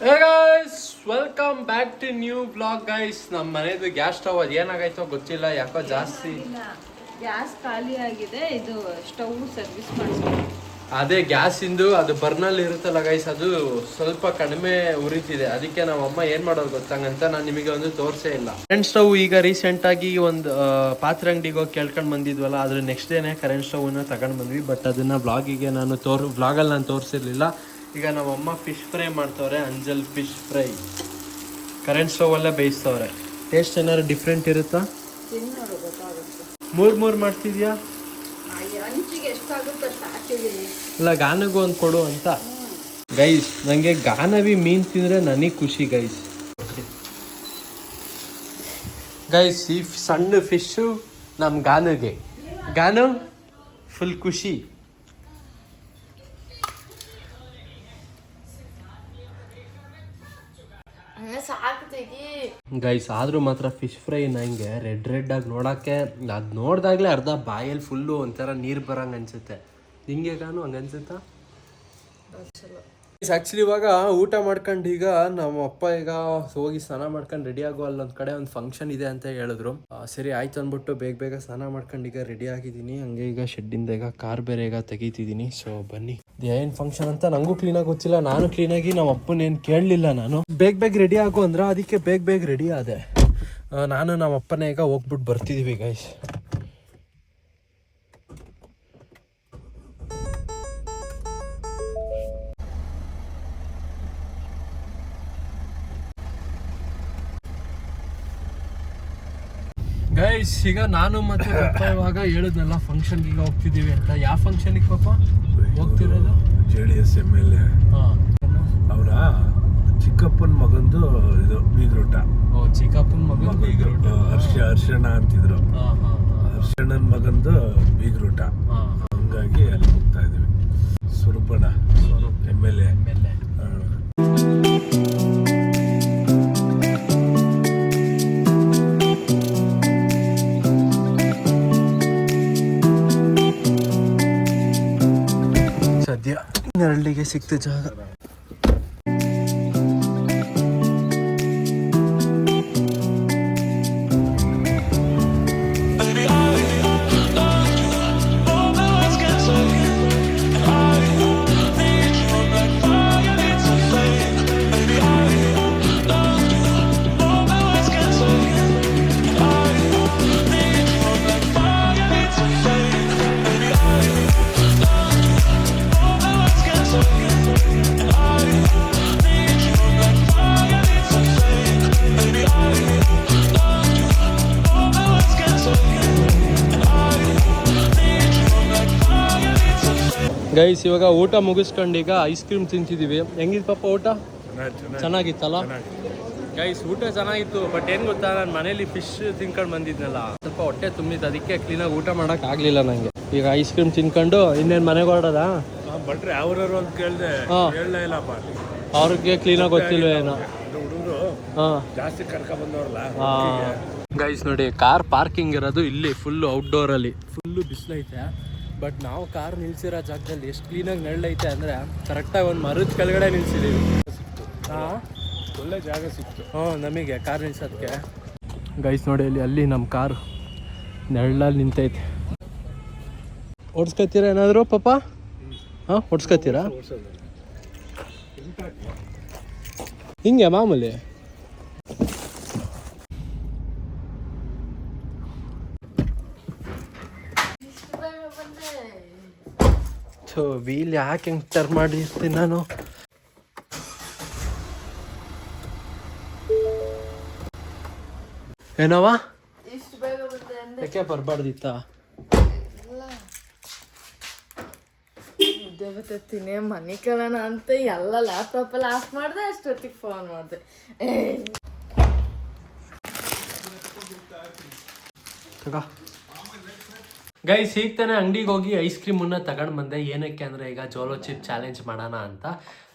Hey guys, welcome back to new vlog guys. ನಮ್ಮ ಮನೆದು gas stove ಅದು ಏನಾಗೈತೋ ಗೊತ್ತಿಲ್ಲ, ಯಾಕೋ ಜಾಸ್ತಿ ಗ್ಯಾಸ್ ಖಾಲಿ ಆಗಿದೆ. ಇದು ಸ್ಟವ್ ಸರ್ವಿಸ್ ಮಾಡಿಸ್ಬೇಕು. ಅದೇ ಗ್ಯಾಸ್ ಇಂದು ಅದು ಬರ್ನಲ್ ಇರುತ್ತಲ್ಲ ಗೈಸ್, ಅದು ಸ್ವಲ್ಪ ಕಡಿಮೆ ಉರಿತಿದೆ. ಅದಕ್ಕೆ ನಮ್ಮ ಅಮ್ಮ ಏನ್ ಮಾಡೋದು ಗೊತ್ತಂಗಂತ ನಾನು ನಿಮಗೆ ಒಂದು ತೋರಿಸೇ ಇಲ್ಲ. ಕರೆಂಟ್ ಸ್ಟವ್ ಈಗ ರೀಸೆಂಟ್ ಆಗಿ ಒಂದು ಪಾತ್ರೆ ಅಂಗಡಿಗೆ ಹೋಗಿ ಕೇಳ್ಕೊಂಡು ಬಂದಿದ್ವಲ್ಲ, ಅದ್ರ ನೆಕ್ಸ್ಟ್ ಡೇನೆ ಕರೆಂಟ್ ಸ್ಟವ್ ನ ತಗೊಂಡ್ ಬಂದ್ವಿ. ಬಟ್ ಅದನ್ನ ಬ್ಲಾಗಿಗೆ ನಾನು ಬ್ಲಾಗಲ್ಲಿ ನಾನು ತೋರಿಸಿರ್ಲಿಲ್ಲ. ಈಗ ನಮ್ಮಮ್ಮ ಫಿಶ್ ಫ್ರೈ ಮಾಡ್ತವ್ರೆ, ಅಂಜಲ್ ಫಿಶ್ ಫ್ರೈ ಕರೆಂಟ್ ಸ್ಟವ್ ಅಲ್ಲೇ ಬೇಯಿಸ್ತವ್ರೆ. ಟೇಸ್ಟ್ ಏನಾದ್ರು ಡಿಫ್ರೆಂಟ್ ಇರುತ್ತಾ? ಮೂರ್ ಮಾಡ್ತಿದ್ಯಾ? ಇಲ್ಲ, ಗಾನಗೂ ಒಂದು ಕೊಡು ಅಂತ. ಗೈಸ್, ನಂಗೆ ಗಾನವಿ ಮೀನ್ ತಿಂದ್ರೆ ನನಗೆ ಖುಷಿ ಗೈಸ್. ಗೈಸ್, ಈ ಸಣ್ಣ ಫಿಶು ನಮ್ ಗಾನುಗೆ, ಗಾನು ಫುಲ್ ಖುಷಿ. ಗೈಸ್, ಆದ್ರೂ ಮಾತ್ರ ಫಿಶ್ ಫ್ರೈ ನಂಗೆ ರೆಡ್ ಆಗಿ ನೋಡಕ್ಕೆ, ಅದು ನೋಡ್ದಾಗ್ಲೇ ಅರ್ಧ ಬಾಯಲ್ಲಿ ಫುಲ್ಲು ಒಂಥರ ನೀರು ಬರಂಗೆ ಅನ್ಸುತ್ತೆ. ಹಿಂಗೆ ಗಾನು ಹಂಗ ಅನ್ಸುತ್ತಾ? ಆಕ್ಚುಲಿ ಇವಾಗ ಊಟ ಮಾಡ್ಕೊಂಡು ಈಗ ನಮ್ಮ ಅಪ್ಪ ಈಗ ಹೋಗಿ ಸ್ನಾನ ಮಾಡ್ಕೊಂಡು ರೆಡಿ ಆಗೋ ಅಲ್ಲೊಂದ್ ಕಡೆ ಒಂದು ಫಂಕ್ಷನ್ ಇದೆ ಅಂತ ಹೇಳಿದ್ರು. ಸರಿ ಆಯ್ತು ಅಂದ್ಬಿಟ್ಟು ಬೇಗ ಸ್ನಾನ ಮಾಡ್ಕೊಂಡು ಈಗ ರೆಡಿ ಆಗಿದ್ದೀನಿ. ಹಂಗೆ ಈಗ ಶೆಡ್ಡಿಂದ ಈಗ ಕಾರ್ ಬೇರೆ ಈಗ ತೆಗಿತಿದ್ದೀನಿ. ಸೊ ಬನ್ನಿ, ಏನ್ ಫಂಕ್ಷನ್ ಅಂತ ನಂಗೂ ಕ್ಲೀನಾಗಿ ಗೊತ್ತಿಲ್ಲ. ನಾನು ಕ್ಲೀನಾಗಿ ನಮ್ಮ ಅಪ್ಪನ ಏನು ಕೇಳಲಿಲ್ಲ. ನಾನು ಬೇಗ ರೆಡಿ ಆಗು ಅಂದ್ರೆ ಅದಕ್ಕೆ ಬೇಗ ರೆಡಿ ಆದೆ. ನಾನು ನಮ್ಮ ಅಪ್ಪನೇ ಈಗ ಹೋಗ್ಬಿಟ್ಟು ಬರ್ತಿದೀವಿ ಗೈಸ್. ಗೈಸ್, ಈಗ ನಾನು ಮತ್ತೆ ಪಪ್ಪ ಇವಾಗ ಹೇಳಿದ್ನಲ್ಲ ಫಂಕ್ಷನ್ಗೆ ಈಗ ಹೋಗ್ತಿದ್ದೀವಿ ಅಂತ. ಯಾವ ಫಂಕ್ಷನ್ಗೆ ಪಾಪ ಹೋಗ್ತಿರೋದು? JDS MLA ಅವರ ಚಿಕ್ಕಪ್ಪನ ಮಗಂದು ಇದು ಬೀಗ್ರೂಟ. ಚಿಕ್ಕಪ್ಪನ ಮಗನ ಬೀಗ್ರೂಟ. ಹರ್ಷಣ ಅಂತಿದ್ರು. ಹರ್ಷಣ್ಣನ ಮಗಂದು ಬೀಗ್ರೂಟ. ಹಂಗಾಗಿ ಅಲ್ಲಿ ಹೋಗ್ತಾ ಇದೀವಿ. ಸ್ವರೂಪಣ MLA. ಸದ್ಯ ನೆರಳಿಗೆ ಸಿಕ್ತ ಜಾಗ. ಗೈಸ್, ಇವಾಗ ಊಟ ಮುಗಿಸ್ಕೊಂಡು ಈಗ ಐಸ್ ಕ್ರೀಮ್ ತಿಂತಿದ್ದೀವಿ. ಹೆಂಗಿತ್ತು ಪಾಪ ಊಟ? ಚೆನ್ನಾಗಿತ್ತಲ್ಲ ಗೈಸ್? ಊಟ ಚೆನ್ನಾಗಿತ್ತು. ಬಟ್ ಏನು ಗೊತ್ತಾ, ನಾನು ಮನೇಲಿ ಫಿಶ್ ತಿನ್ಕೊಂಡು ಬಂದಿದ್ನಲ್ಲ, ಸ್ವಲ್ಪ ಹೊಟ್ಟೆ ತುಂಬಿತ್ತು. ಅದಕ್ಕೆ ಕ್ಲೀನಾಗಿ ಊಟ ಮಾಡೋಕೆ ಆಗಲಿಲ್ಲ ನನಗೆ. ಈಗ ಐಸ್ ಕ್ರೀಮ್ ತಿನ್ಕೊಂಡು ಇನ್ನೇನು ಮನೆಗೆ ಹೊರಡೋದಾ? ಬಟ್ರೆ ಅವ್ರವ್ರು ಅಂತ ಕೇಳಿದೆ, ಇಲ್ಲಪ್ಪ ಅವ್ರಿಗೆ ಕ್ಲೀನಾಗಿ ಗೊತ್ತಿಲ್ವ ಏನೋ. ಹುಡುಗರು ಜಾಸ್ತಿ ಕರ್ಕ ಬಂದವ್ರಲ್ಲ. ಗೈಸ್ ನೋಡಿ, ಕಾರ್ ಪಾರ್ಕಿಂಗ್ ಇರೋದು ಇಲ್ಲಿ ಫುಲ್ಲು ಔಟ್ಡೋರಲ್ಲಿ. ಫುಲ್ಲು ಬಿಸಿಲೈತೆ. ಬಟ್ ನಾವು ಕಾರ್ ನಿಲ್ಸಿರೋ ಜಾಗದಲ್ಲಿ ಎಷ್ಟು ಕ್ಲೀನಾಗಿ ನೆರಳೈತೆ ಅಂದರೆ ಕರೆಕ್ಟಾಗಿ ಒಂದು ಮರದ ಕೆಳಗಡೆ ನಿಲ್ಸಿದ್ದೀವಿ. ಒಳ್ಳೆ ಜಾಗ ಸಿಕ್ತು ನಮಗೆ ಕಾರ್ ನಿಲ್ಸೋದಕ್ಕೆ. ಗೈಸ್ ನೋಡಿ, ಅಲ್ಲಿ ನಮ್ಮ ಕಾರ್ ನೆರಳಲ್ಲಿ ನಿಂತೈತೆ. ಓಡಿಸ್ಕೊತೀರಾ ಏನಾದರೂ ಪಾಪ? ಓಡಿಸ್ಕೊತೀರಾ? ಹಿಂಗೆ ಮಾಮೂಲಿ. ಸೊ ವೀಲ್ ಯಾಕೆ ಹೆಂಗೆ ಟರ್ನ್ ಮಾಡಿರ್ತೀನಿ ನಾನು? ಏನವ ಯಾಕೆ ಬರಬಾರ್ದಿತ್ತ? ದೇವತತ್ತಿನೇ ಮನೆ ಕೇಳೋಣ ಅಂತ ಎಲ್ಲ ಲ್ಯಾಪ್ಟಾಪ್ ಅಲ್ಲಿ ಆಫ್ ಮಾಡಿದೆ. ಅಷ್ಟೊತ್ತಿಗೆ ಫೋನ್ ಮಾಡಿದೆ. ಗೈಸ್, ಈಗ ತಾನೇ ಅಂಗಡಿಗೆ ಹೋಗಿ ಐಸ್ ಕ್ರೀಮನ್ನು ತಗೊಂಡು ಬಂದೆ. ಏನಕ್ಕೆ ಅಂದರೆ ಈಗ ಜೋಲೋ ಚಿಪ್ ಚಾಲೆಂಜ್ ಮಾಡೋಣ ಅಂತ.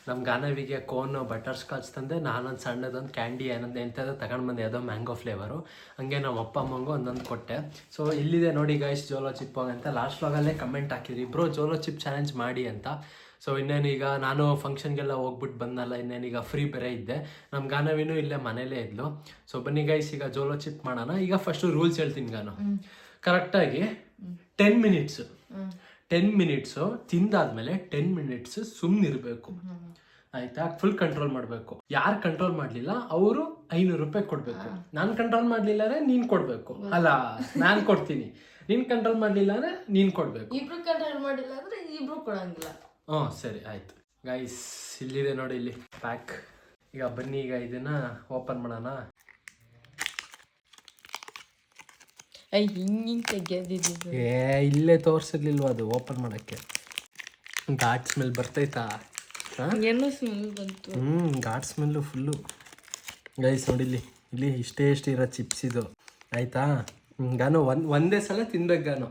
ನಮ್ಮ ಗಾನವಿಗೆ ಕೋನು ಬಟರ್ ಸ್ಕಾಚ್ ತಂದೆ, ನಾನೊಂದು ಸಣ್ಣದೊಂದು ಕ್ಯಾಂಡಿ ಎಂಥದ್ದು ತಗೊಂಡು ಬಂದೆ, ಯಾವುದೋ ಮ್ಯಾಂಗೋ ಫ್ಲೇವರು. ಹಂಗೆ ನಮ್ಮ ಅಪ್ಪ ಅಮ್ಮಂಗೂ ಒಂದೊಂದು ಕೊಟ್ಟೆ. ಸೊ ಇಲ್ಲಿದೆ ನೋಡಿ ಗೈಸ್ ಜೋಲೋ ಚಿಪ್ ಅಂತ. ಲಾಸ್ಟ್ ವ್ಲಾಗಲ್ಲೇ ಕಮೆಂಟ್ ಹಾಕಿದ್ರಿ, ಬ್ರೋ ಜೋಲೋ ಚಿಪ್ ಚಾಲೆಂಜ್ ಮಾಡಿ ಅಂತ. ಸೊ ಇನ್ನೇನೀಗ ನಾನು ಫಂಕ್ಷನ್ಗೆಲ್ಲ ಹೋಗ್ಬಿಟ್ಟು ಬಂದಲ್ಲ, ಇನ್ನೇನೀಗ ಫ್ರೀ ಬೇರೆ ಇದ್ದೆ. ನಮ್ಮ ಗಾನವಿನೂ ಇಲ್ಲೇ ಮನೇಲೇ ಇದ್ಲು. ಸೊ ಬನ್ನಿ ಗೈಸ್, ಈಗ ಜೋಲೋ ಚಿಪ್ ಮಾಡೋಣ. ಈಗ ಫಸ್ಟು ರೂಲ್ಸ್ ಹೇಳ್ತೀನಿ ಗಾನು. ಕರೆಕ್ಟಾಗಿ 10 ಮಿನಿಟ್ಸು 10 ಮಿನಿಟ್ಸು ತಿಂದಾದ್ಮೇಲೆ 10 ಮಿನಿಟ್ಸ್ ಸುಮ್ಮನಿರಬೇಕು, ಆಯ್ತಾ? ಫುಲ್ ಕಂಟ್ರೋಲ್ ಮಾಡಬೇಕು. ಯಾರು ಕಂಟ್ರೋಲ್ ಮಾಡಲಿಲ್ಲ ಅವರು 500 ರೂಪಾಯಿ ಕೊಡಬೇಕು. ನಾನು ಕಂಟ್ರೋಲ್ ಮಾಡಲಿಲ್ಲ ಅಂದರೆ ನೀನು ಕೊಡಬೇಕು. ಅಲ್ಲ, ನಾನು ಕೊಡ್ತೀನಿ, ನೀನು ಕಂಟ್ರೋಲ್ ಮಾಡಲಿಲ್ಲ ಅಂದರೆ ನೀನು ಕೊಡಬೇಕು. ಇಬ್ರು ಕಂಟ್ರೋಲ್ ಮಾಡಿಲ್ಲ ಅಂದ್ರೆ ಇಬ್ರು ಕೊಡಂಗಿಲ್ಲ. ಹ್ಞೂ ಸರಿ ಆಯ್ತು. ಗೈಸ್ ಇಲ್ಲಿದೆ ನೋಡಿ, ಇಲ್ಲಿ ಪ್ಯಾಕ್. ಈಗ ಬನ್ನಿ, ಈಗ ಇದನ್ನ ಓಪನ್ ಮಾಡೋಣ. ಹಿಂಗೆ ತೆಗೆದಿದ್ದು ಇಲ್ಲೇ ತೋರಿಸಿರ್ಲಿಲ್ವ ಅದು ಓಪನ್ ಮಾಡೋಕ್ಕೆ? ಘಾಟ್ ಸ್ಮೆಲ್ ಬರ್ತೈತಾ? ಏನೋ ಸ್ಮೆಲ್ ಬಂತು. Ghat smell full. ಗೈಸ್ ನೋಡಿಲ್ಲಿ, ಇಲ್ಲಿ ಇಷ್ಟೇ ಇರೋ ಚಿಪ್ಸ್ ಇದು, ಆಯ್ತಾ? ಗಾನು ಒಂದೇ ಸಲ ತಿನ್ಬೇಕು ಗಾನು,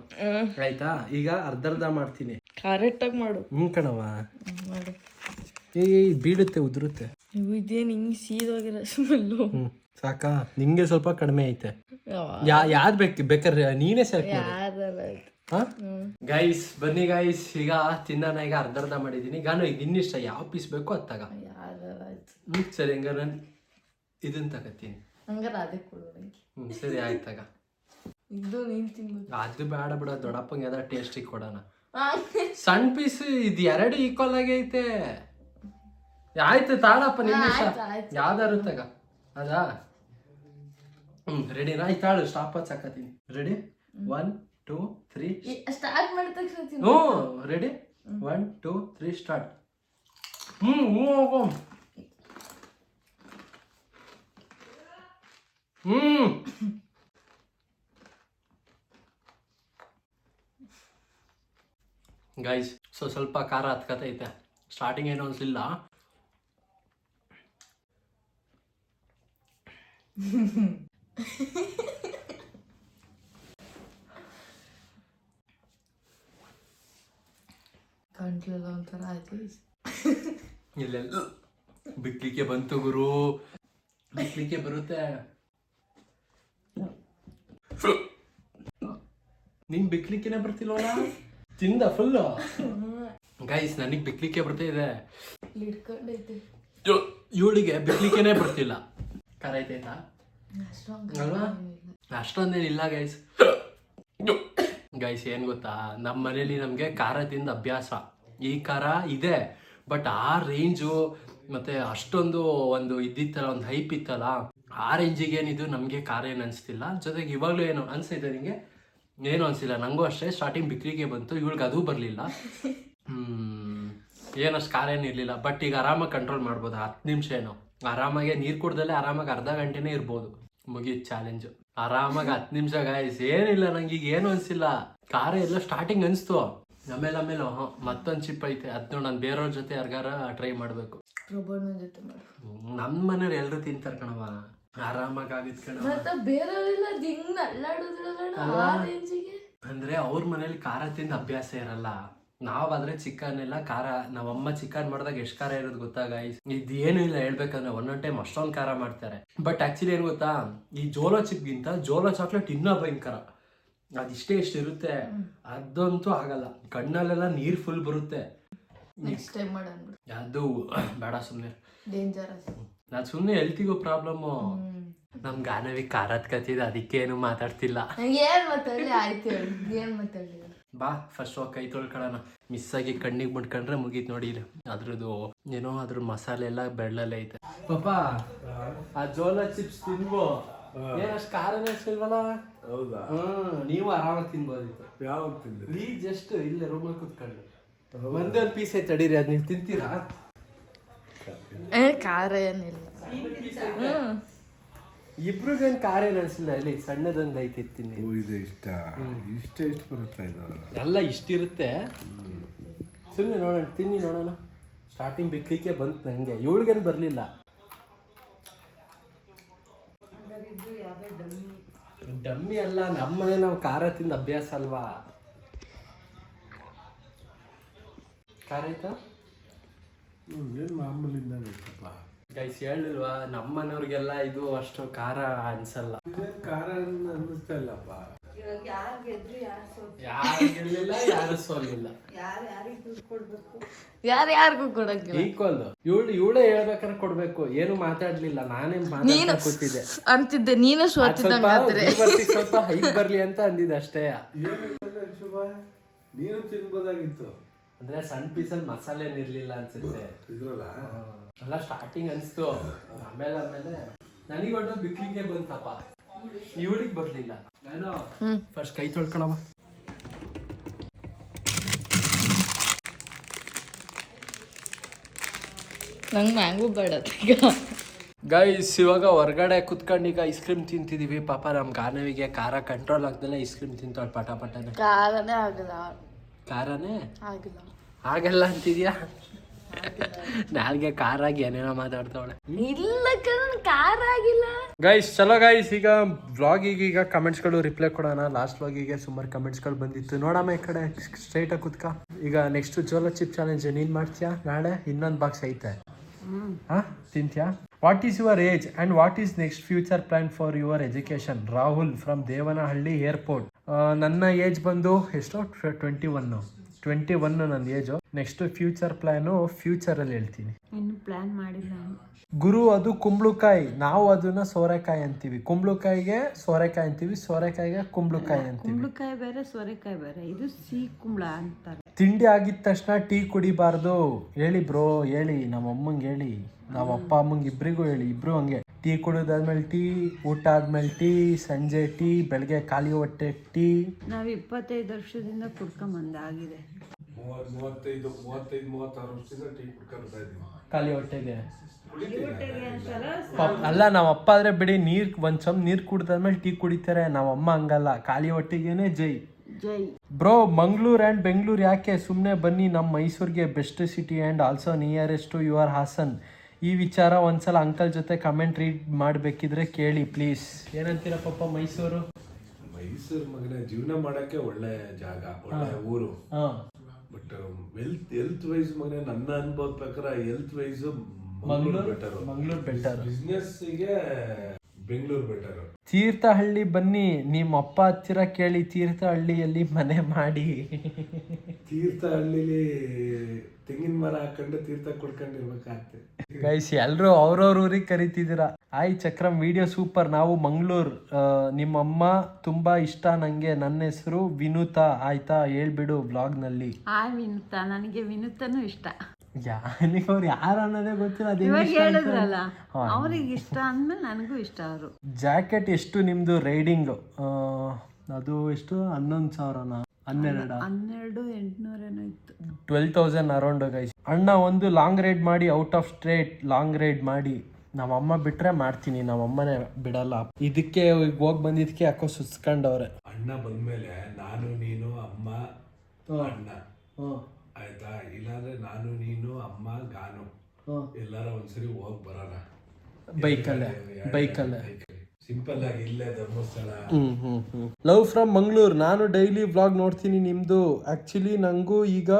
ಆಯ್ತಾ? ಈಗ ಅರ್ಧ ಮಾಡ್ತೀನಿ. ಕರೆಕ್ಟಾಗಿ ಮಾಡು. ಕಣವ, ಮಾಡು. ಬೀಳುತ್ತೆ, ಉದುರುತ್ತೆ. ಇದೇನು ಹಿಂಗೆ ಸೀದೋಗಿರೋ ಸ್ಮೆಲ್ಲು. ಸಾಕಾ? ನಿಂಗೆ ಸ್ವಲ್ಪ ಕಡಿಮೆ ಐತೆ. ಯಾವ್ದು ಬೇಕಾದ್ರೆ ನೀನೇ ಸೆಲೆಕ್ಟ್. ಗೈಸ್ ಬನ್ನಿ ಗೈಸ್, ಈಗ ತಿನ್ನೋಣ. ಈಗ ಅರ್ಧ ಮಾಡಿದೀನಿ. ಗಾನು ಈಗ ಇನ್ನಿಷ್ಟ ಯಾವ ಪೀಸ್ ಬೇಕೋ ಅದು ತಗ. ಸರಿ, ಹಂಗಾರೆ ನಾನು ಇದನ್ನ ತಗತೀನಿ. ಹಂಗಾರೆ ಅದೇ ಕೊಡು ನನಗೆ. ಸರಿ ಆಯ್ತು ತಗ. ಇದು ನೀನು ತಿನ್ಬೇಕು. ಅದು ಬೇಡ ಬಿಡ, ದೊಡ್ಡಪ್ಪಂಗೆ ಯಾವ್ದಾರ ಟೇಸ್ಟಿಗೆ ಕೊಡೋಣ. ಸಣ್ಣ ಪೀಸ್ ಇದು 2 ಈಕ್ವಲ್ ಆಗಿ ಐತೆ. ಆಯ್ತು ತಾಳಪ್ಪ, ನಿನ್ನ ಇಷ್ಟ. ಯಾವ್ದಾರು ತಗ. ಅದಾ? ರೆಡಿ? ಆಯ್ತು ತಾಳು, ಸ್ಟಾಪ್ ಹಾಕತ್ತೀನಿ. ರೆಡಿ? 1 2 3 ಸ್ಟಾರ್ಟ್ ಮಾಡಿದ ತಕ್ಷಣ ತಿನ್ನು. ರೆಡಿ? 1 2 3 ಸ್ಟಾರ್ಟ್. ಗೈಸ್ ಸ್ವಲ್ಪ ಖಾರ ಹತ್ಕತೈತೆ. ಸ್ಟಾರ್ಟಿಂಗ್ ಏನೋ ಅನ್ಸಲಿಲ್ಲ. ಗಂಟ್ಲೆಲ್ಲ ಒಂಥರ ಆಯ್ತು. ಇಲ್ಲೆಲ್ಲ ಬಿಕ್ಲಿಕ್ಕೆ ಬಂತು ಗುರು, ಬಿಕ್ಲಿಕ್ಕೆ ಬರುತ್ತೆ. ನಿಂಗೆ ಬಿಕ್ಲಿಕ್ಕೆನೆ ಬರ್ತಿಲ್ವಲ್ಲ? ತಿಂದ ಫುಲ್ಲು. ಗೈಸ್ ನನಗೆ ಬಿಕ್ಲಿಕ್ಕೆ ಬರ್ತಾ ಇದೆ, ಇವಳಿಗೆ ಬಿಕ್ಲಿಕ್ಕೆನೆ ಬರ್ತಿಲ್ಲ. ಖಾರ ಐತೈತಾ? ಅಲ್ವಾ? ಅಷ್ಟೊಂದೇನಿಲ್ಲ ಗೈಸ್. ಗೈಸ್ ಏನ್ ಗೊತ್ತಾ, ನಮ್ಮ ಮನೇಲಿ ನಮ್ಗೆ ಖಾರ ತಿಂದ ಅಭ್ಯಾಸ. ಈ ಖಾರ ಇದೆ, ಬಟ್ ಆ ರೇಂಜು ಮತ್ತೆ ಅಷ್ಟೊಂದು ಒಂದು ಇದ್ದಿತ್ತಲ್ಲ, ಒಂದು ಹೈಪ್ ಇತ್ತಲ್ಲ, ಆ ರೇಂಜಿಗೆ ಏನಿದು ನಮ್ಗೆ ಖಾರ ಏನು ಅನ್ಸ್ತಿಲ್ಲ. ಜೊತೆಗೆ ಇವಾಗ್ಲೂ ಏನು ಅನ್ಸೈತೆ ನಿಂಗೆ? ಏನು ಅನ್ಸಿಲ್ಲ. ನಂಗೂ ಅಷ್ಟೇ, ಸ್ಟಾರ್ಟಿಂಗ್ ಬಿಕ್ಲಿಗೆ ಬಂತು, ಇವಳಿಗೆ ಅದೂ ಬರ್ಲಿಲ್ಲ. ಏನಷ್ಟು ಖಾರ ಏನು ಇರ್ಲಿಲ್ಲ. ಬಟ್ ಈಗ ಆರಾಮಾಗಿ ಕಂಟ್ರೋಲ್ ಮಾಡ್ಬೋದು. 10 ನಿಮಿಷ ಏನೋ ಆರಾಮಾಗೆ ನೀರು ಕುಡ್ದಲ್ಲೇ ಆರಾಮಾಗಿ ಅರ್ಧ ಗಂಟೆನೇ ಇರ್ಬೋದು. ಮುಗೀತು ಚಾಲೆಂಜು. ಆರಾಮಾಗಿ 10 ನಿಮಿಷ ಗೈಸ್. ಏನಿಲ್ಲ, ನಂಗೆ ಈಗ ಏನು ಅನ್ಸಿಲ್ಲ. ಖಾರ ಎಲ್ಲ ಸ್ಟಾರ್ಟಿಂಗ್ ಅನಿಸ್ತು, ಆಮೇಲೆ ಮತ್ತೊಂದು ಚಿಪ್ ಐತೆ, ಅದನ್ನ ನಾನು ಬೇರೆಯವ್ರ ಜೊತೆ ಯಾರಿಗಾರ ಟ್ರೈ ಮಾಡಬೇಕು. ನಮ್ಮ ಮನೆಯವ್ರು ಎಲ್ಲರೂ ತಿಂತಾರೆ ಕಣವ, ಆರಾಮಾಗಿ ಆಗಿದ್ ಕಣವ. ಅಂದ್ರೆ ಅವ್ರ ಮನೇಲಿ ಖಾರ ತಿಂದ ಅಭ್ಯಾಸ ಇರಲ್ಲ. ನಾವಾದ್ರೆ ಚಿಕನ್ ಎಲ್ಲ ಖಾರ, ನಾವಮ್ಮ ಚಿಕನ್ ಮಾಡಿದಾಗ ಎಷ್ಟು ಖಾರ ಇರೋದು ಗೊತ್ತಾ ಗೈಸ್? ಇದೇನು ಇಲ್ಲ ಹೇಳ್ಬೇಕಂದ್ರೆ, ಒಂದೊಂದು ಟೈಮ್ ಅಷ್ಟೊಂದು ಖಾರ ಮಾಡ್ತಾರೆ. ಬಟ್ ಆಕ್ಚುಲಿ ಏನು ಗೊತ್ತಾ, ಈ ಜೋಲೋ ಚಿಪ್ಗಿಂತ ಜೋಲೋ ಚಾಕ್ಲೇಟ್ ಇನ್ನೂ ಭಯಂಕರ. ಅದಿಷ್ಟೇ ಎಷ್ಟು ಇರುತ್ತೆ, ಅದಂತೂ ಆಗಲ್ಲ. ಕಣ್ಣಲ್ಲೆಲ್ಲ ನೀರು ಫುಲ್ ಬರುತ್ತೆ. ಅದು ಬೇಡ, ಸುಮ್ಮನೆ ನಾನು ಸುಮ್ಮನೆ ಹೆಲ್ತಿಗೂ ಪ್ರಾಬ್ಲಮ್ಮು. ನಮ್ ಗಾನವಿ ಖಾರದ ಕತ್ತಿದ, ಅದಕ್ಕೆ ಏನು ಮಾತಾಡ್ತಿಲ್ಲ. ಬಾ ಫಸ್ಟ್ ಹೋಗಿ ಕೈ ತೊಳ್ಕೊಳ್ಳೋಣ. ಮಿಸ್ ಆಗಿ ಕಣ್ಣಿಗೆ ಮುಟ್ಕೊಂಡ್ರೆ ಮುಗೀತು ನೋಡಿ. ಅದ್ರದ್ದು ಏನೋ ಅದ್ರ ಮಸಾಲೆ ಎಲ್ಲ ಬೆಳ್ಳಲ್ಲೇ ಐತೆ. ಪಾಪ ಆ ಜೋಲೋ ಚಿಪ್ಸ್ ತಿನ್ಬೋ, ಏನಷ್ಟು ಖಾರನೇ ಅಷ್ಟಿಲ್ವಲ್ಲ? ಹೌದಾ? ನೀವು ಆರಾಮಾಗಿ ತಿನ್ಬೋದಿತ್ತು. ಯಾವಾಗ ತಿಂದ್ರಿ? ನೀ ಜಸ್ಟ್ ಇಲ್ಲೇ ರೂಮಲ್ಲಿ ಕುತ್ಕೊಂಡು ಒಂದೊಂದು ಪೀಸ್ ಐತೆ, ತಡೀರಿ. ಅದು ನೀವು ತಿಂತೀರಾ? ಖಾರ ಏನಿಲ್ಲ. ಇಬ್ರಿಗೇನು ಖಾರ ಏನು ಅನ್ಸಿಲ್ಲ. ಇಲ್ಲಿ ಸಣ್ಣದೊಂದು ಐತೆ, ತಿನ್ನಿ. ಇದೆ ಇಷ್ಟ ಬರುತ್ತಾ ಇದು? ಎಲ್ಲ ಇಷ್ಟಿರುತ್ತೆ. ಸುಮ್ಮನೆ ನೋಡೋಣ, ತಿನ್ನಿ ನೋಡೋಣ. ಸ್ಟಾರ್ಟಿಂಗ್ ಬಿಕ್ಲಿಕ್ಕೆ ಬಂತು ನನಗೆ, ಇವಳಿಗೇನು ಬರಲಿಲ್ಲ. ಡಮ್ಮಿ ಅಲ್ಲ, ನಮ್ಮನೆ ನಾವು ಖಾರ ತಿಂದ ಅಭ್ಯಾಸ ಅಲ್ವಾ? ಖಾರ ಆಯ್ತಾ? ಏನು ಮಾಮೂಲಿಂದ ಬೇಕಪ್ಪ ಗೈಸ್. ಹೇಳಿಲ್ವಾ, ನಮ್ಮನೆಯವ್ರಿಗೆಲ್ಲ ಇದು ಅಷ್ಟು ಖಾರ ಅನ್ಸಲ್ಲ. ಖಾರ ಅನ್ನಿಸ್ತಾ ಇಲ್ಲಪ್ಪ. ಯಾರು ಗೆದ್ರು ಯಾರು ಸೋತು ಯಾರು ಗೆಲ್ಲಿಲ್ಲ ಯಾರು ಸೋಲಿಲ್ಲ, ಯಾರಿಗೆ ದುಡ್ಡು ಕೊಡ್ಬೇಕು, ಯಾರಿಗೂ ಕೊಡಂಗಿಲ್ಲ. ಈಕ್ವಲ್. ಇವಳೇ ಹೇಳ್ಬೇಕಾದ್ರೆ ಕೊಡ್ಬೇಕು. ಏನು ಮಾತಾಡ್ಲಿಲ್ಲ, ನಾನೇ ಮಾತಾಡ್ತಾ ಕೂತಿದ್ದೆ. ಅಂತಿದ್ದೆ ನೀನು ಸೋತಿದ್ದಂಗಾದ್ರೆ. ಸ್ವಲ್ಪ ಹೈಟ್ ಬರ್ಲಿ ಅಂತ ಅಂದಿದ್ದೆ ಅಷ್ಟೇ. ನೀನು ತಿನ್ಬೋದಾಗಿತ್ತು. ಅಂದ್ರೆ ಸಣ್ಣ ಪೀಸಲ್ಲಿ ಮಸಾಲೆ ಇರ್ಲಿಲ್ಲ ಅನ್ಸುತ್ತೆ ಇದ್ರಲ್ಲ ಎಲ್ಲ ಸ್ಟಾರ್ಟಿಂಗ್ ಅನ್ಸ್ತು. ಆಮೇಲೆ ನನಗೊಂದು ಬಿಕ್ಲಿಗೆ ಬಂತಪ್ಪ, ಇವಳಿಗೆ ಬರ್ಲಿಲ್ಲ. ಏನೋ ಫಸ್ಟ್ ಕೈ ತೊಳ್ಕೊಳವ. ನಂಗೆ ಮ್ಯಾಂಗೋ ಬೇಡ ಈಗ. ಗೈಸ್ ಇವಾಗ ಹೊರ್ಗಡೆ ಕುತ್ಕೊಂಡು ಈಗ ಐಸ್ ಕ್ರೀಮ್ ತಿಂತಿದೀವಿ. ಪಾಪ ನಮ್ ಗಾನವಿಗೆ ಖಾರ ಕಂಟ್ರೋಲ್ ಆಗ್ದಲೆ ಐಸ್ ಕ್ರೀಮ್ ತಿಂತಾಳೆ ಪಟ ಪಟನೆ. ಕಾರನೇ ಆಗಲ್ಲ. ಖಾರನೇ ಆಗಿಲ್ಲ ಆಗಲ್ಲ ಅಂತಿದ್ಯಾ? ನಾಲ್ಗೆ ಖಾರ ಆಗಿ ಏನೇನೋ ಮಾತಾಡ್ತಾವಳೆ. ಇಲ್ಲ ಖಾರ ಆಗಿಲ್ಲ. ಗೈಸ್ ಚಲೋ ಗೈಸ್, ಈಗ ವ್ಲಾಗಿಗೆ ಈಗ ಕಮೆಂಟ್ಸ್ಗಳು ರಿಪ್ಲೈ ಕೊಡೋಣ. ಲಾಸ್ಟ್ ವ್ಲಾಗಿಗೆ ಸುಮಾರು ಕಮೆಂಟ್ಸ್ಗಳು ಬಂದಿತ್ತು. ನೋಡಮ್ಮ ಈ ಕಡೆ ಸ್ಟ್ರೈಟಾಗಿ ಕುತ್ಕ. ಈಗ ನೆಕ್ಸ್ಟ್ ಜೋಲೋ ಚಿಪ್ ಚಾಲೆಂಜ್ ನೀನ್ ಮಾಡ್ತೀಯಾ? ನಾಳೆ ಇನ್ನೊಂದು ಬಾಕ್ಸ್ ಐತೆ, ಹಾ ತಿಂತ್ಯಾ? What is your age and what is next future plan for your education? Rahul from Devanahalli airport. ನನ್ನ ಏಜ್ ಬಂದು ಎಷ್ಟು? 21 ನನ್ನ ಏಜು. ನೆಕ್ಸ್ಟ್ ಫ್ಯೂಚರ್ ಪ್ಲಾನು ಫ್ಯೂಚರಲ್ಲಿ ಹೇಳ್ತೀನಿ, ಇನ್ನು ಪ್ಲಾನ್ ಮಾಡಿಲ್ಲ. ಗುರು ಅದು ಕುಂಬಳಕಾಯಿ, ನಾವು ಅದನ್ನ ಸೋರೆಕಾಯಿ ಅಂತೀವಿ. ಕುಂಬಳಕಾಯಿಗೆ ಸೋರೆಕಾಯಿ ಅಂತೀವಿ, ಸೋರೆಕಾಯಿಗೆ ಕುಂಬಳಕಾಯಿ ಅಂತೀವಿ. ಕುಂಬಳಕಾಯಿ ಬೇರೆ ಸೋರೆಕಾಯಿ ಬೇರೆ, ಇದು ಸಿಹಿ ಕುಂಬಳ ಅಂತಾರೆ. ತಿಂಡಿ ಆಗಿದ ತಕ್ಷಣ ಟೀ ಕುಡಿಬಾರ್ದು ಹೇಳಿ ಬ್ರೋ, ಹೇಳಿ ನಮ್ಮ ಅಮ್ಮಂಗೆ ಹೇಳಿ, ನಮ್ಮ ಅಪ್ಪ ಅಮ್ಮಂಗೆ ಇಬ್ರಿಗೂ ಹೇಳಿ. ಇಬ್ರು ಹಂಗೆ ಟೀ ಕುಡಿದಾದ್ಮೇಲೆ ಟೀ, ಊಟ ಆದ್ಮೇಲೆ ಟೀ, ಸಂಜೆ ಟೀ, ಬೆಳಗ್ಗೆ ಖಾಲಿ ಹೊಟ್ಟೆ ಟೀ. ನಾವು 25 ವರ್ಷದಿಂದ ಕುಡ್ಕೊಂಬಂದಾಗಿದೆ. 35-36 ವರ್ಷದಿಂದ ಟೀ ಕುಡ್ಕೊಂಡ್ತಾ ಇದ್ದೀನಿ ಖಾಲಿ ಹೊಟ್ಟೆಗೆ. ಅಲ್ಲ ನಮ್ಮ ಅಪ್ಪ ಆದ್ರೆ ಬಿಡಿ, ಒಂದ್ ಚಮ್ ನೀರ್ ಕುಡ್ದಾದ್ಮೇಲೆ ಟೀ ಕುಡಿತಾರೆ. ನಮ್ಮ ಅಮ್ಮ ಹಂಗಲ್ಲ, ಖಾಲಿ ಹೊಟ್ಟೆಗೇನೆ ಜೈ ಜೈ. ಬ್ರೋ ಮಂಗಳೂರು ಆ್ಯಂಡ್ ಬೆಂಗಳೂರು ಯಾಕೆ? ಸುಮ್ಮನೆ ಬನ್ನಿ ನಮ್ಮ ಮೈಸೂರಿಗೆ, best city and also nearest to your Hassan. ಈ ವಿಚಾರ ಒಂದ್ಸಲ ಅಂಕಲ್ ಜೊತೆ ಕಮೆಂಟ್ ರೀಡ್ ಮಾಡಬೇಕಿದ್ರೆ ಕೇಳಿ ಪ್ಲೀಸ್. ಏನಂತೀರ ಪಪ್ಪ ಮೈಸೂರು? ಮೈಸೂರು ಮಗನೇ ಜೀವನ ಮಾಡಕ್ಕೆ ಒಳ್ಳೆ ಜಾಗ, ಒಳ್ಳೆ ಊರು. ಬಟ್ ಹೆಲ್ತ್ ವೈಸ್ ಮಗನೇ ನನ್ನ ಅನುಭವದ ಪ್ರಕಾರ ಹೆಲ್ತ್ ವೈಸ್ ಮಂಗಳೂರು ಬೆಟರ್. ಬಿಸ್ನೆಸ್ಗೆ ಬೆಂಗಳೂರು ಬೆಟರ್. ತೀರ್ಥಹಳ್ಳಿ ಬನ್ನಿ, ನಿಮ್ಮ ಅಪ್ಪ ಹತ್ತಿರ ಕೇಳಿ ತೀರ್ಥಹಳ್ಳಿಯಲ್ಲಿ ಮನೆ ಮಾಡಿ. ತೀರ್ಥಹಳ್ಳಿಲಿ ತೆಂಗಿನ ಮರ ಹಾಕೊಂಡು ತೀರ್ಥ ಕೊಡ್ಕೊಂಡಿರ್ಬೇಕಾಗ್ತದೆ. ಗೈಸ್ ಎಲ್ರು ಅವ್ರವ್ರ ಊರಿಗೆ ಕರಿತಿದ್ದೀರಾ. ಆಯ್ ಚಕ್ರಮ್ ವಿಡಿಯೋ ಸೂಪರ್. ನಾವು ಮಂಗಳೂರು, ನಿಮ್ಮಮ್ಮ ತುಂಬಾ ಇಷ್ಟ ನಂಗೆ. ನನ್ನ ಹೆಸರು ವಿನುತಾ, ಆಯ್ತಾ ಹೇಳ್ಬಿಡು ಬ್ಲಾಗ್ ನಲ್ಲಿ. ವಿನುತಾ, ನನಗೆ ವಿನುತನೂ ಇಷ್ಟ. ಅವ್ರು ಯಾರು ಅನ್ನೋದೇ ಗೊತ್ತಿಲ್ಲ. ಹೇಳಿದ್ರಲ್ಲ ಅವ್ರಿಗೆ ಇಷ್ಟ ಅಂದ್ಮೇಲೆ ನನಗೂ ಇಷ್ಟ. ಅವರು ಜಾಕೆಟ್ ಎಷ್ಟು ನಿಮ್ದು ರೈಡಿಂಗ್? ಅದು ಎಷ್ಟು? 11,000ನಾ? 12,800 ಇತ್ತು. 12,000 ಅರೌಂಡ್ ಗೈಸ್. ಅಣ್ಣ ಒಂದು ಲಾಂಗ್ ರೈಡ್ ಮಾಡಿ, out of state long ride ಮಾಡಿ. ನಮ್ಮಮ್ಮ ಬಿಟ್ರೆ ಮಾಡ್ತೀನಿ, ನಮ್ಮಮ್ಮನೇ ಬಿಡಲ್ಲ. ಇದಕ್ಕೆ ಹೋಗಿ ಬಂದಿದ್ದಕ್ಕೆ ಯಾಕೋ ಸುಸ್ಕೊಂಡವ್ರೆ. ಅಣ್ಣ ಬಂದ್ಮೇಲೆ ನಾನು ನೀನು ಅಮ್ಮ ಅಣ್ಣ ಆಯ್ತಾ, ಇಲ್ಲಾಂದ್ರೆ ನಾನು ನೀನು ಅಮ್ಮ ಗಾನು ಎಲ್ಲಾರ ಒಂದ್ಸರಿ ಹೋಗ್ ಬರೋಣ ಬೈಕಲ್ಲೇ ಸಿಂಪಲ್ ಆಗಿ. ಇಲ್ಲೇ ಧರ್ಮಸ್ಥಳ. Love from Mangaluru. ನಾನು ಡೈಲಿ ವ್ಲಾಗ್ ನೋಡ್ತೀನಿ ನಿಮ್ದು. ಆಕ್ಚುಲಿ ನಂಗೂ ಈಗ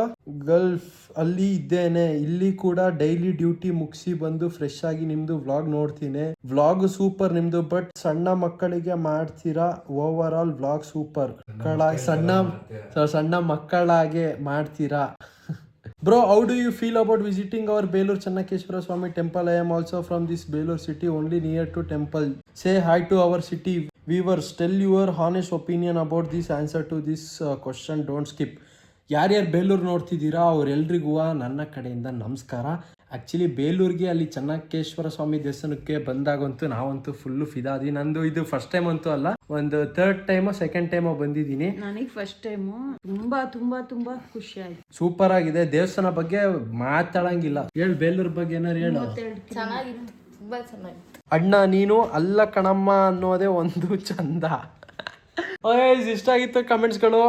ಗಲ್ಫ್ ಅಲ್ಲಿ ಇದ್ದೇನೆ. ಇಲ್ಲಿ ಕೂಡ ಡೈಲಿ ಡ್ಯೂಟಿ ಮುಗಿಸಿ ಬಂದು ಫ್ರೆಶ್ ಆಗಿ ನಿಮ್ದು ವ್ಲಾಗ್ ನೋಡ್ತೀನಿ. ವ್ಲಾಗ್ ಸೂಪರ್ ನಿಮ್ದು, ಬಟ್ ಸಣ್ಣ ಮಕ್ಕಳಿಗೆ ಮಾಡ್ತೀರಾ. Over all vlog super. ಸಣ್ಣ ಮಕ್ಕಳಾಗೆ ಮಾಡ್ತೀರಾ. Bro, how do you feel about visiting our Belur Channakeshwara Swami temple? I am also from this Belur city, only near to temple. Say hi to our city viewers. Tell your honest opinion about this. Answer to this question. Don't skip. ಯಾರ್ಯಾರು ಬೇಲೂರು ನೋಡ್ತಿದ್ದೀರಾ ಅವ್ರೆಲ್ರಿಗೂ ನನ್ನ ಕಡೆಯಿಂದ ನಮಸ್ಕಾರ. Actually ಬೇಲೂರಿಗೆ ಅಲ್ಲಿ ಚನ್ನಕೇಶ್ವರ ಸ್ವಾಮಿ ದೇವಸ್ಥಾನಕ್ಕೆ ಬಂದಾಗಂತೂ ನಾವಂತೂ full ಫಿದಾದಿ. ನಂದು ಇದು ಫಸ್ಟ್ ಟೈಮ್ ಅಂತೂ ಅಲ್ಲ, ಒಂದು 3rd ಟೈಮೋ 2nd ಟೈಮೋ ಬಂದಿದ್ದೀನಿ. ನನಗೆ ಫಸ್ಟ್ ಟೈಮು ತುಂಬಾ ತುಂಬಾ ತುಂಬಾ ಖುಷಿ ಆಯ್ತು. ಸೂಪರ್ ಆಗಿದೆ. ದೇವಸ್ಥಾನ ಬಗ್ಗೆ ಮಾತಾಡಂಗಿಲ್ಲ. ಹೇಳು ಬೇಲೂರು ಬಗ್ಗೆ ಏನಾರು ಹೇಳು. ಚೆನ್ನಾಗಿತ್ತು, ತುಂಬಾ ಚೆನ್ನಾಗಿತ್ತು. ಅಣ್ಣ ನೀನು ಅಲ್ಲ ಕಣಮ್ಮ ಅನ್ನೋದೇ ಒಂದು ಚಂದ. ಇಷ್ಟ ಆಗಿತ್ತು ಕಮೆಂಟ್ಸ್ಗಳು.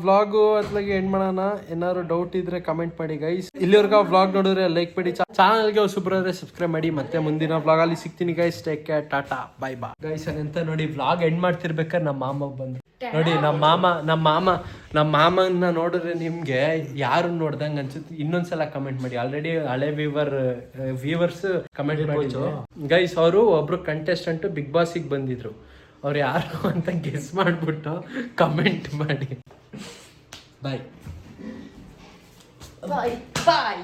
ವ್ಲಾಗು ಅತ್ಲಾಗೆ ಎಂಡ್ ಮಾಡೋಣ. ಏನಾದ್ರು ಡೌಟ್ ಇದ್ರೆ ಕಮೆಂಟ್ ಮಾಡಿ ಗೈಸ್. ಇಲ್ಲಿವರೆಗೂ ವ್ಲಾಗ್ ನೋಡಿದ್ರೆ ಲೈಕ್ ಮಾಡಿ, ಚಾನಲ್ಗೆ ಹೊಸಬ್ರಾದ್ರೆ ಸಬ್ಸ್ಕ್ರೈಬ್ ಮಾಡಿ. ಮತ್ತೆ ಮುಂದಿನ ವ್ಲಾಗ್ ಅಲ್ಲಿ ಸಿಗ್ತೀನಿ guys. Take care, Tata, bye bye guys. ಅಂತ ನೋಡಿ ವ್ಲಾಗ್ ಎಂಡ್ ಮಾಡ್ತಿರ್ಬೇಕಾದ್ರೆ ನಮ್ಮ ಮಾಮ ಬಂದು ನೋಡಿ. ನಮ್ಮ ಮಾಮನ್ನ ನೋಡಿದ್ರೆ ನಿಮ್ಗೆ ಯಾರು ನೋಡ್ದಂಗೆ ಅನ್ಸುತ್ತೆ ಇನ್ನೊಂದ್ಸಲ ಕಮೆಂಟ್ ಮಾಡಿ. ಆಲ್ರೆಡಿ ಹಳೆ ವ್ಯೂವರ್ಸ್ ಕಮೆಂಟ್ ಮಾಡಿದ್ರು ಗೈಸ್. ಅವರು ಒಬ್ರು ಕಂಟೆಸ್ಟೆಂಟ್ ಬಿಗ್ ಬಾಸಿಗೆ ಬಂದಿದ್ರು. ಅವ್ರು ಯಾರು ಅಂತ ಗೆಸ್ ಮಾಡಿಬಿಟ್ಟು ಕಮೆಂಟ್ ಮಾಡಿ. ಬಾಯ್ ಬಾಯ್ ಬಾಯ್.